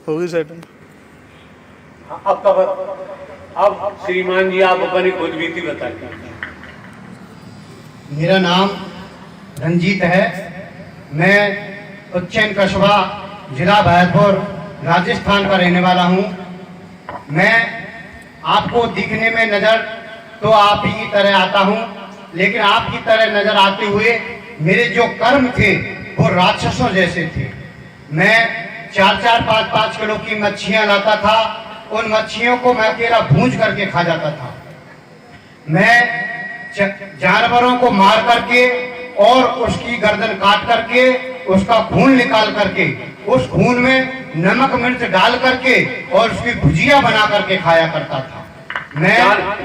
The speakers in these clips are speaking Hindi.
होगी सेटिंग। अब श्रीमान जी आप अपनी खुद बीती बताइए। मेरा नाम रंजीत है। मैं उज्जैन कस्बा जिला भरतपुर राजस्थान का रहने वाला हूँ। मैं आपको दिखने में नज़र तो आप ही की तरह आता हूँ, लेकिन आपकी तरह नज़र आते हुए मेरे जो कर्म थे वो राक्षसों जैसे थे। मैं 4-4, 5-5 किलो की मच्छियाँ लाता था। उन मच्छियों को मैं अकेला भूंज करके खा जाता था। मैं जानवरों को मार करके और उसकी गर्दन काट करके उसका खून निकाल करके उस खून में नमक मिर्च डाल करके और उसकी भुजिया बना करके खाया करता था। मैं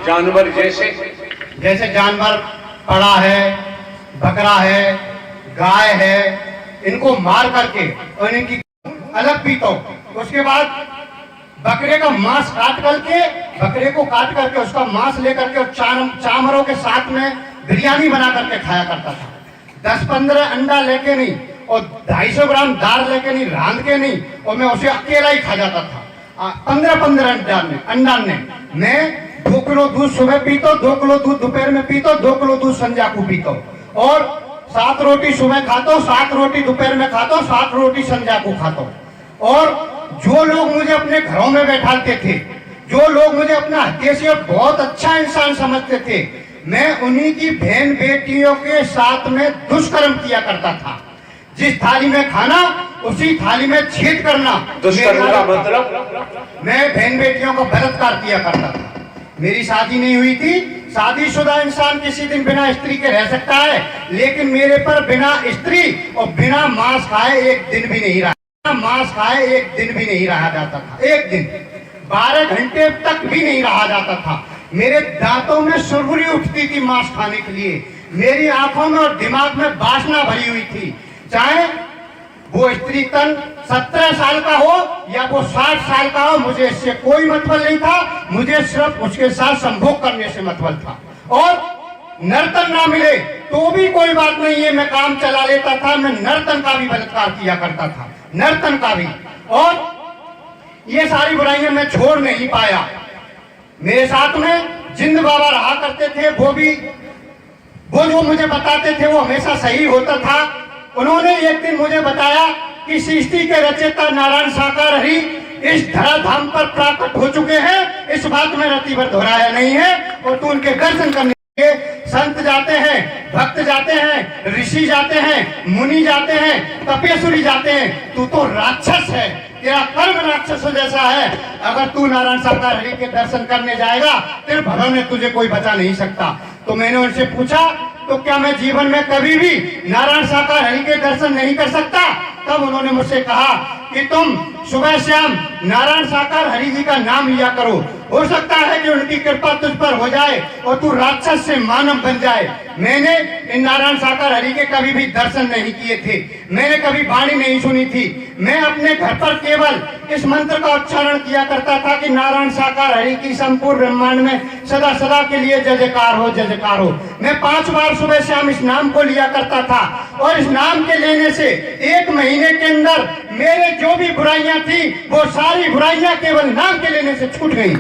जानवर जैसे जानवर पड़ा है, बकरा है, गाय है, इनको मार करके और इनकी अलग पीता हूं। उसके बाद बकरे का मांस बकरे को काट करके उसका मांस लेकर के और चामरों के साथ में बिरयानी बना करके खाया करता था। 10-15 अंडा लेके नहीं और 250 ग्राम दाल लेके नहीं, रांध के नहीं, और मैं उसे अकेला ही खा जाता था। 15-15 अंडा ने मैं 2 किलो दूध सुबह पीता, 2 किलो दूध दोपहर में पीता, 2 किलो दूध संध्या को पीता और 7 रोटी सुबह खाता हूँ, 7 रोटी दोपहर में खाता हूँ, 7 रोटी संध्या को खाता हूँ। और जो लोग मुझे अपने घरों में बैठाते थे, जो लोग मुझे अपना हृदय और बहुत अच्छा इंसान समझते थे, मैं उन्हीं की बहन बेटियों के साथ में दुष्कर्म किया करता था। जिस थाली में खाना उसी थाली में छेद करना। दुष्कर्म का मतलब मैं बहन बेटियों का बलात्कार किया करता था। मेरी शादी नहीं हुई थी। शादीशुदा इंसान किसी दिन बिना स्त्री के रह सकता है, लेकिन मेरे पर बिना स्त्री और बिना मांस खाए एक दिन भी नहीं रहा। मांस खाए एक दिन भी नहीं रहा जाता था। एक दिन 12 घंटे तक भी नहीं रहा जाता था। मेरे दांतों में सुरहुरी उठती थी मांस खाने के लिए। मेरी आंखों में और दिमाग में वासना भरी हुई थी। चाहे वो स्त्री तन 17 साल का हो या वो 60 साल का हो, मुझे इससे कोई मतलब नहीं था। मुझे सिर्फ उसके साथ संभोग करने से मतलब था। और नर्तन ना मिले तो भी कोई बात नहीं है, मैं काम चला लेता था। मैं नर्तन का भी बलात्कार किया करता था, नर्तन का भी। और ये सारी बुराइयां मैं छोड़ नहीं पाया। मेरे साथ में जिंद बाबा रहा करते थे। वो जो मुझे बताते थे वो हमेशा सही होता था। उन्होंने एक दिन मुझे बताया कि सृष्टि के रचयिता नारायण साकार हरि इस धराधाम पर प्रकट हो चुके हैं। इस बात में रत्ती भर दोहराया नहीं है। और तू उनके दर्शन करने के संत जाते हैं, भक्त जाते हैं, ऋषि जाते हैं, मुनि जाते हैं, तपेश्वरी जाते हैं। तू तो राक्षस है, तेरा कर्म राक्षसों जैसा है। अगर तू नारायण साकार हरि के दर्शन करने जाएगा तेरे भरों में तुझे कोई बचा नहीं सकता। तो मैंने उनसे पूछा, तो क्या मैं जीवन में कभी भी नारायण साकार हरि के दर्शन नहीं कर सकता? तब उन्होंने मुझसे कहा कि तुम सुबह शाम नारायण साकार हरि जी का नाम लिया करो। हो सकता है कि उनकी कृपा तुझ पर हो जाए और तू राक्षस से मानव बन जाए। मैंने इन नारायण साकार हरि के कभी भी दर्शन नहीं किए थे। मैंने कभी वाणी नहीं सुनी थी। मैं अपने घर पर केवल इस मंत्र का उच्चारण किया करता था कि नारायण साकार हरि की संपूर्ण ब्रह्मांड में सदा सदा के लिए जय जयकार हो, जय जयकार हो। मैं 5 बार सुबह शाम इस नाम को लिया करता था और इस नाम के लेने से 1 महीने के अंदर मेरे जो भी बुराइयां थी वो सारी बुराइयां केवल नाम के लेने से छूट गई।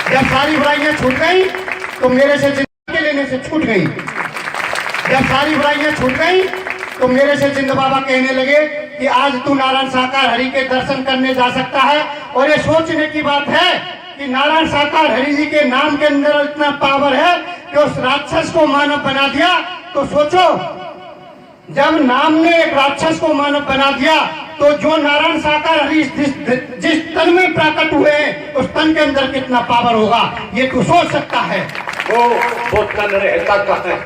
जब सारी बुराइयां छूट गई तो मेरे से जिंदा के लेने से छूट गई। जब सारी बुराइयां छूट गई तो मेरे से जिंदा बाबा कहने लगे कि आज तू नारायण साकार हरि के दर्शन करने जा सकता है। और ये सोचने की बात है कि नारायण साकार हरि जी के नाम के अंदर इतना पावर है कि उस राक्षस को मानव बना दिया। तो सोचो, जब नाम ने एक राक्षस को मानव बना दिया तो जो नारायण साकार हरि जिस तन में प्रकट हुए हैं उस तन के अंदर कितना पावर होगा ये तू सोच सकता है। वो तन रहता कहाँ है?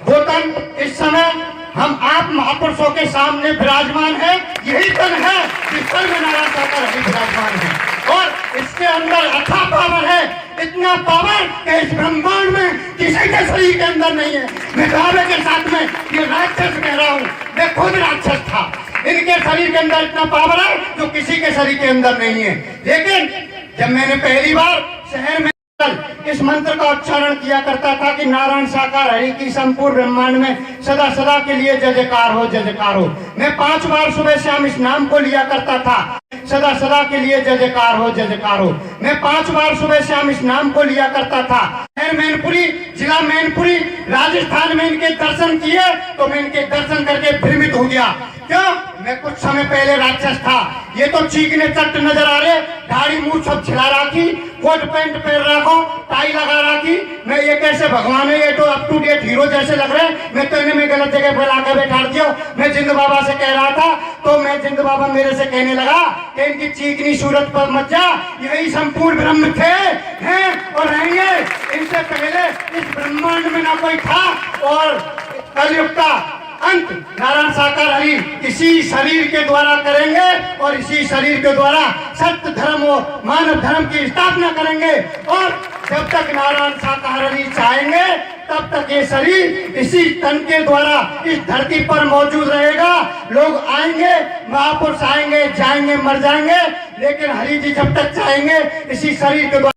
वो तन इस समय हम आप महापुरुषों के सामने विराजमान है। यही तन है जिस तन में नारायण साकार हरि विराजमान है। और इसके अंदर अथाह पावर है, इतना पावर कि इस ब्रह्मांड में किसी के शरीर के अंदर नहीं है। मैं दावे के साथ में ये राक्षस कह रहा हूँ, मैं खुद राक्षस था। इनके शरीर के अंदर इतना पावर है जो किसी के शरीर के अंदर नहीं है। लेकिन जब मैंने पहली बार शहर में इस मंत्र का उच्चारण किया करता था कि नारायण साकार हरि की संपूर्ण ब्रह्मांड में सदा सदा के लिए जय जयकार हो, जय जयकार हो। मैं 5 बार सुबह शाम इस नाम को लिया करता था। सदा सदा के लिए जय जयकार हो, जय जयकार हो। मैं 5 बार सुबह शाम इस नाम को लिया करता था। मैनपुरी, जिला मैनपुरी, राजस्थान में इनके दर्शन किए तो मैं इनके दर्शन करके भ्रमित हो गया। क्यों? मैं कुछ समय पहले राक्षस था, ये तो चीखने चट्ट नजर आ रहे, दाढ़ी मुंह सब छिला रखी, कोट पैंट पहन रखो, टाई लगा रखी। मैं ये कैसे भगवान है, ये तो अप टू डेट हीरो जैसे लग रहे। मैं तो इन्हें मैं गलत जगह पर लाकर बैठा दिया। मैं जिंद बाबा से कह रहा था तो मैं जिंद बाबा मेरे से कहने लगा कि इनकी चीखनी सूरत पर मत जा, यही संपूर्ण ब्रह्म थे, हैं और रहेंगे। इनसे पहले इस ब्रह्मांड में ना कोई था और कलयुग का अंत नारायण साकार हरि इसी शरीर के द्वारा करेंगे और इसी शरीर के द्वारा सत्य धर्म और मानव धर्म की स्थापना करेंगे। और जब तक नारायण साकार हरि चाहेंगे तब तक ये शरीर इसी तन के द्वारा इस धरती पर मौजूद रहेगा। लोग आएंगे, महापुरुष आएंगे, जाएंगे, मर जाएंगे, लेकिन हरि जी जब तक चाहेंगे इसी शरीर के द्वारा